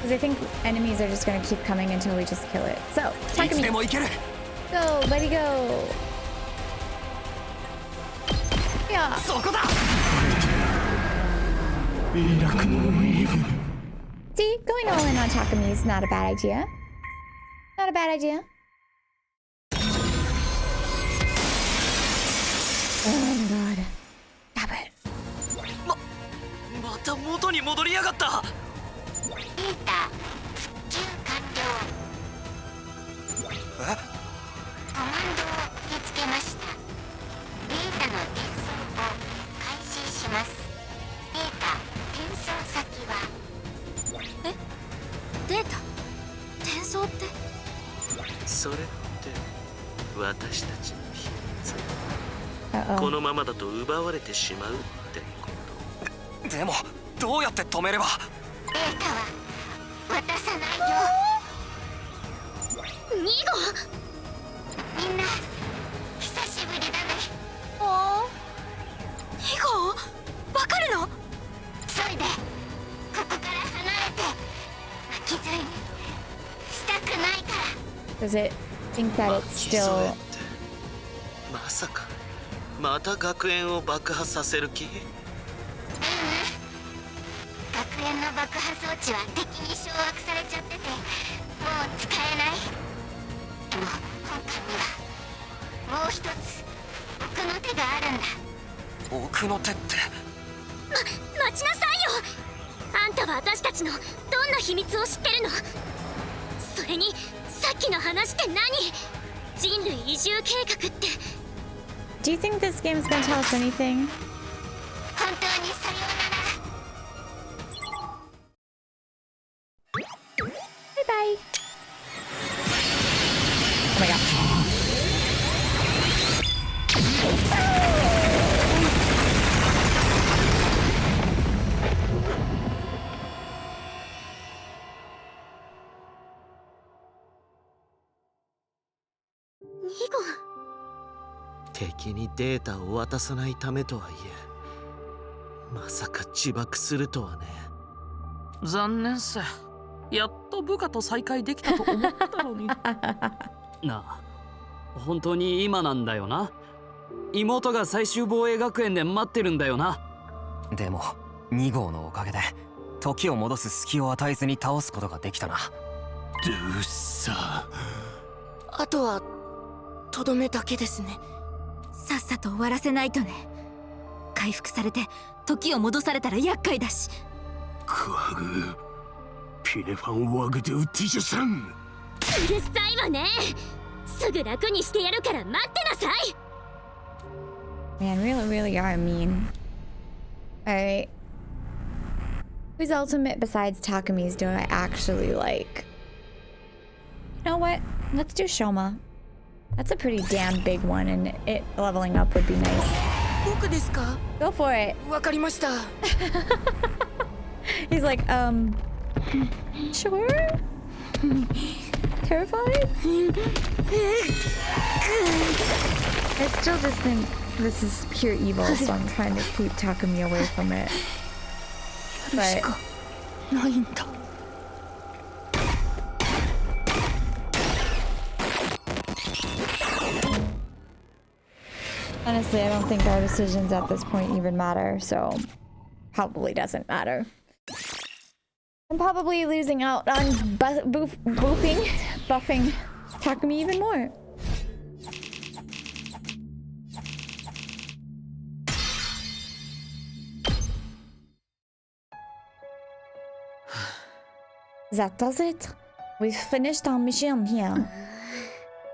Speaker 1: Because I think enemies are just gonna keep coming until we just kill it. So,
Speaker 7: いつで
Speaker 1: Takumi,
Speaker 7: も行ける。
Speaker 1: go, let it go. Yeah.
Speaker 7: そこだ。
Speaker 1: See, going all in on Takumi is not a bad idea. Not a bad idea. Oh my god. Stop it.
Speaker 3: また元に戻りやがった。
Speaker 4: データ復旧完了。コマンドを見つけました。データの転送を開始します。データ転送先は。
Speaker 5: え？データ？転送って？
Speaker 8: それって私たちの秘密。
Speaker 1: Uh-oh.
Speaker 8: このままだと奪われてしまうってこと。
Speaker 7: でもどうやって止めれば。
Speaker 4: データは渡さないよ。
Speaker 5: ニゴ！
Speaker 4: みんな久しぶりだね。
Speaker 5: ニゴ？わかるの？
Speaker 4: 急いでここから離れて巻き添えにしたくないから。
Speaker 1: Does it think that it's
Speaker 8: 巻き添え
Speaker 1: still.
Speaker 8: ってまさかまた学園を爆破させる気？
Speaker 4: 学園の爆破装置は敵に掌握されちゃっててもう使えない。でも本館にはもう一つ奥の手があるんだ。
Speaker 7: 奥の手って。
Speaker 5: 待ちなさいよ。あんたは私たちのどんな秘密を知ってるの？それにさっきの話って何？人類移住計画って。
Speaker 1: Do you think this game's gonna tell us anything?
Speaker 4: 本当にさようなら。
Speaker 1: Bye bye. Oh my gosh.
Speaker 5: Nigou.
Speaker 8: 敵にデータを渡さないためとはいえ、まさか自爆するとはね。
Speaker 6: 残念っす。やっと部下と再会できたと思ったのに。
Speaker 3: なあ、本当に今なんだよな。妹が最終防衛学園で待ってるんだよな。
Speaker 7: でも2号のおかげで時を戻す隙を与えずに倒すことができたな。
Speaker 8: どうさ。
Speaker 9: あとはとどめだけですね。
Speaker 5: さっさと終わらせないとね。回復されて時を戻されたら厄介だし。
Speaker 8: クワグピレファンワグドゥティジュさん。
Speaker 5: うるさいわね。すぐ楽にしてやるから待ってなさい。
Speaker 1: Man, really are mean. Alright. Whose ultimate besides Takami's do I actually like? You know what? Let's do Shoma. That's a pretty damn big one, and it leveling up would be nice.
Speaker 9: 僕ですか？
Speaker 1: Go for it.
Speaker 9: わかりました。
Speaker 1: He's like, sure? Terrified? I still just think this is pure evil, so I'm trying to keep Takumi away from it. But
Speaker 9: ないんだ。
Speaker 1: honestly, I don't think our decisions at this point even matter, so probably doesn't matter. I'm probably losing out on buffing Takumi even more. That does it. We've finished our mission here.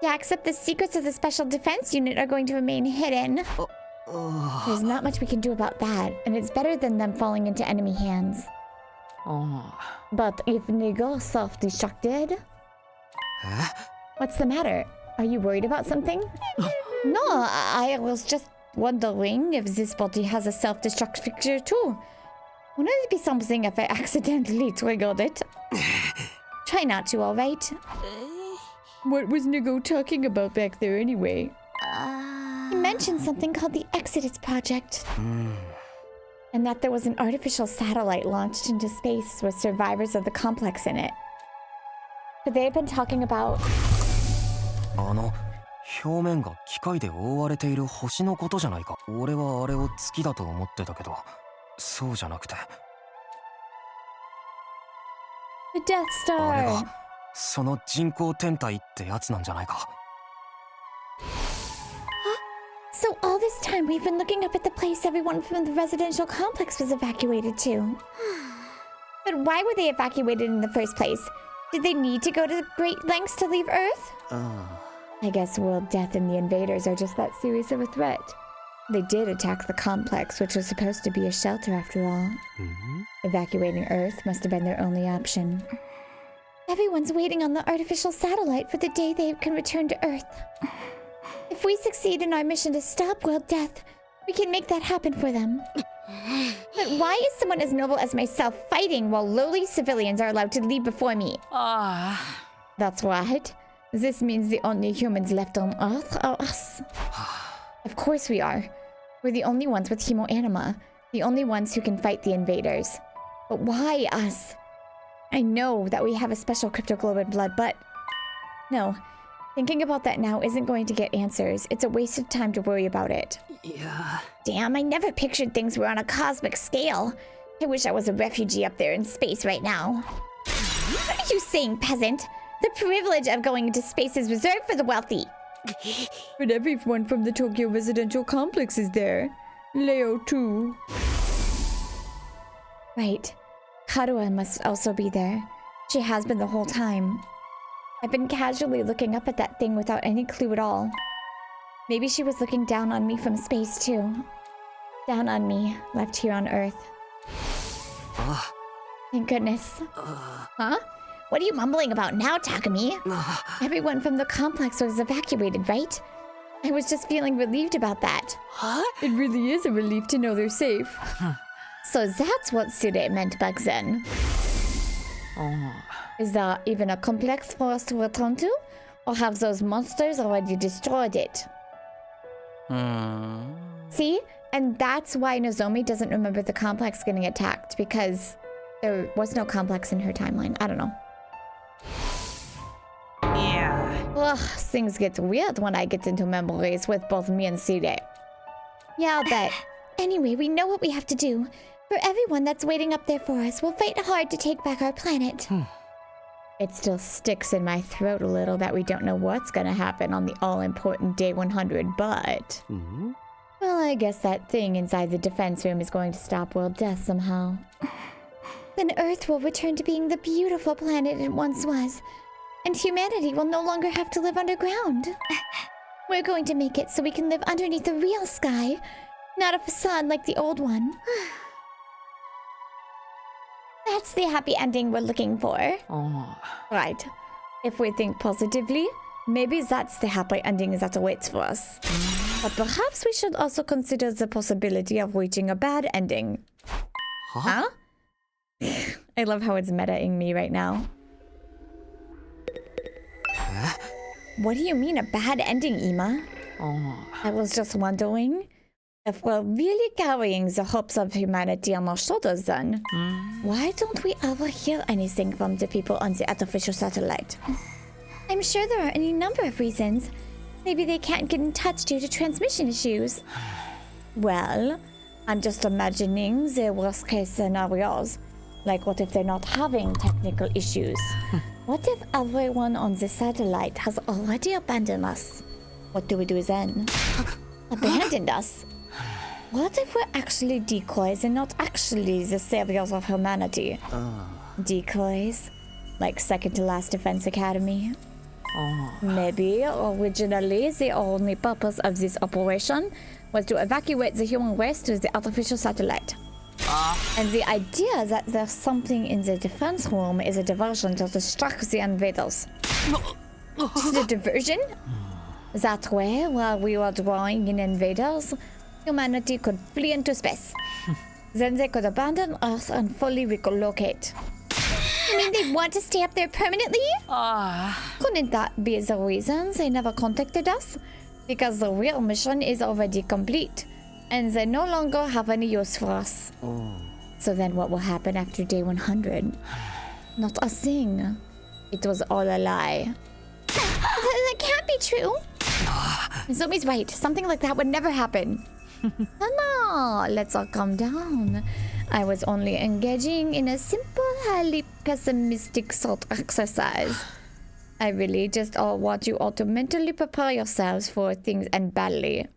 Speaker 1: Yeah, except the secrets of the Special Defense Unit are going to remain hidden. There's not much we can do about that, and it's better than them falling into enemy hands. But if Nigou self-destructed... What's the matter? Are you worried about something? No, I was just wondering if this body has a self-destruct feature too. Wouldn't it be something if I accidentally triggered it? Try not to, alright? What was Nigou talking about back there anyway? He mentioned something called the Exodus Project. And that there was an artificial satellite launched into space with survivors of the complex in it. But they had been talking about...
Speaker 7: 表面が機械で覆われている星のことじゃないか。俺はあれを月だと思ってたけど、そうじゃなくて。
Speaker 1: The Death
Speaker 7: あれ
Speaker 1: Star!
Speaker 7: がその人工天体ってやつなんじゃないか。
Speaker 1: So all this time we've been looking up at the place everyone from the residential complex was evacuated to. But why were they evacuated in the first place? Did they need to go to great lengths to leave Earth? I guess World Death and the invaders are just that serious of a threat. They did attack the complex, which was supposed to be a shelter after all. Evacuating Earth must have been their only option. Everyone's waiting on the artificial satellite for the day they can return to Earth. If we succeed in our mission to stop World Death, we can make that happen for them. But why is someone as noble as myself fighting while lowly civilians are allowed to leave before me? That's right. This means the only humans left on Earth are us. Of course we are. We're the only ones with hemoanima, the only ones who can fight the invaders. But why us? I know that we have a special cryptoglobin blood, but... No. Thinking about that now isn't going to get answers. It's a waste of time to worry about it.
Speaker 3: Yeah.
Speaker 1: Damn, I never pictured things were on a cosmic scale. I wish I was a refugee up there in space right now. What are you saying, peasant? The privilege of going into space is reserved for the wealthy. But everyone from the Tokyo residential complex is there. Leo, too. Right. Karuha must also be there. She has been the whole time. I've been casually looking up at that thing without any clue at all. Maybe she was looking down on me from space, too. Down on me, left here on Earth. Thank goodness. Huh? What are you mumbling about now, Takumi? Everyone from the complex was evacuated, right? I was just feeling relieved about that.
Speaker 9: Huh?
Speaker 1: It really is a relief to know they're safe. So that's what Sure meant back then. Is there even a complex for us to return to? Or have those monsters already destroyed it? See? And that's why Nozomi doesn't remember the complex getting attacked, because there was no complex in her timeline. I don't know.
Speaker 6: Yeah.
Speaker 1: Ugh, things get weird when I get into memories with both me and Sire. Yeah, I'll bet. Anyway, we know what we have to do. For everyone that's waiting up there for us, we'll fight hard to take back our planet. It still sticks in my throat a little that we don't know what's gonna happen on the all-important Day 100, but... Well, I guess that thing inside the defense room is going to stop World Death somehow. Then Earth will return to being the beautiful planet it once was. And humanity will no longer have to live underground. We're going to make it so we can live underneath the real sky, not a facade like the old one. That's the happy ending we're looking for.
Speaker 6: Oh.
Speaker 1: Right. If we think positively, maybe that's the happy ending that awaits for us. But perhaps we should also consider the possibility of reaching a bad ending. Huh? I love how it's meta-ing me right now. What do you mean a bad ending, Ima?
Speaker 6: Oh.
Speaker 1: I was just wondering if we're really carrying the hopes of humanity on our shoulders then. Why don't we ever hear anything from the people on the artificial satellite? I'm sure there are any number of reasons. Maybe they can't get in touch due to transmission issues. Well, I'm just imagining the worst case scenarios. Like, what if they're not having technical issues? What if everyone on the satellite has already abandoned us? What do we do then? Abandoned us? What if we're actually decoys and not actually the saviors of humanity? Decoys? Like second to last Defense Academy? Maybe originally the only purpose of this operation was to evacuate the human race to the artificial satellite. And the idea that there's something in the defense room is a diversion to distract the invaders. Just a diversion? That way, while we were drawing in invaders, humanity could flee into space. Then they could abandon Earth and fully relocate. You mean they want to stay up there permanently? Couldn't that be the reason they never contacted us? Because the real mission is already complete, and they no longer have any use for us. So then what will happen after day 100? Not a thing. It was all a lie. That can't be true. Zomi's right. Something like that would never happen. No, let's all calm down. I was only engaging in a simple, highly pessimistic thought exercise. I really just want you all to mentally prepare yourselves for things end badly.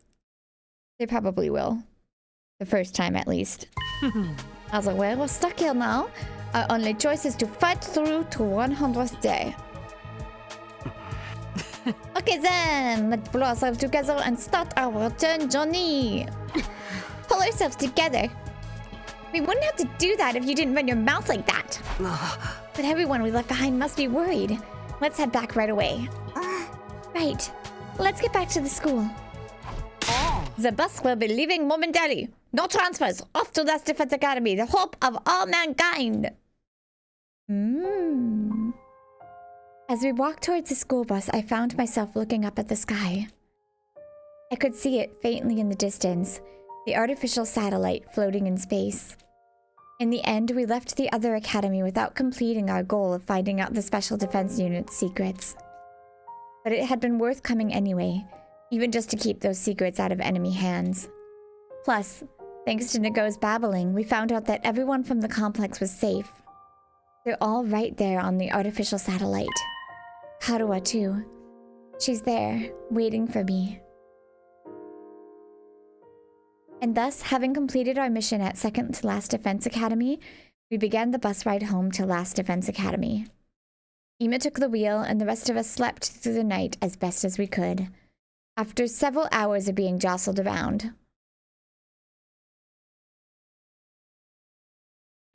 Speaker 1: They probably will. The first time, at least. As well, we're stuck here now. Our only choice is to fight through to 100th day. Okay then, let's pull ourselves together and start our return journey. Pull ourselves together. We wouldn't have to do that if you didn't run your mouth like that. But everyone we left behind must be worried. Let's head back right away. Right. Let's get back to the school. The bus will be leaving momentarily. No transfers. Off to Last Defense Academy, the hope of all mankind. As we walked towards the school bus, I found myself looking up at the sky. I could see it faintly in the distance, the artificial satellite floating in space. In the end, we left the other academy without completing our goal of finding out the Special Defense Unit's secrets. But it had been worth coming anyway, even just to keep those secrets out of enemy hands. Plus, thanks to Nigou's babbling, we found out that everyone from the complex was safe. They're all right there on the artificial satellite. Haruha too. She's there, waiting for me. And thus, having completed our mission at Second to Last Defense Academy, we began the bus ride home to Last Defense Academy. Ima took the wheel, and the rest of us slept through the night as best as we could, after several hours of being jostled around.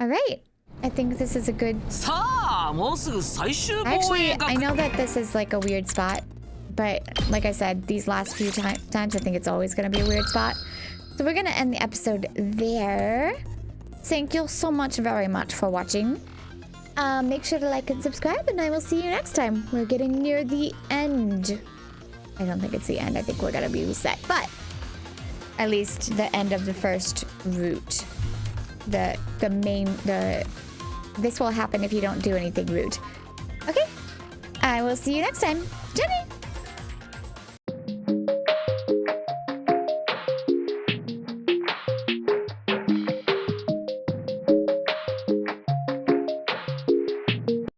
Speaker 1: Alright, I think this is a good... Actually, I know that this is like a weird spot, but like I said, these last few times, I think it's always going to be a weird spot. So we're going to end the episode there. Thank you so much very much for watching. Make sure to like and subscribe, and I will see you next time. We're getting near the end. I don't think it's the end. I think we're going to be reset, but at least the end of the first route. This will happen if you don't do anything rude. Okay, I will see you next time. Jenny!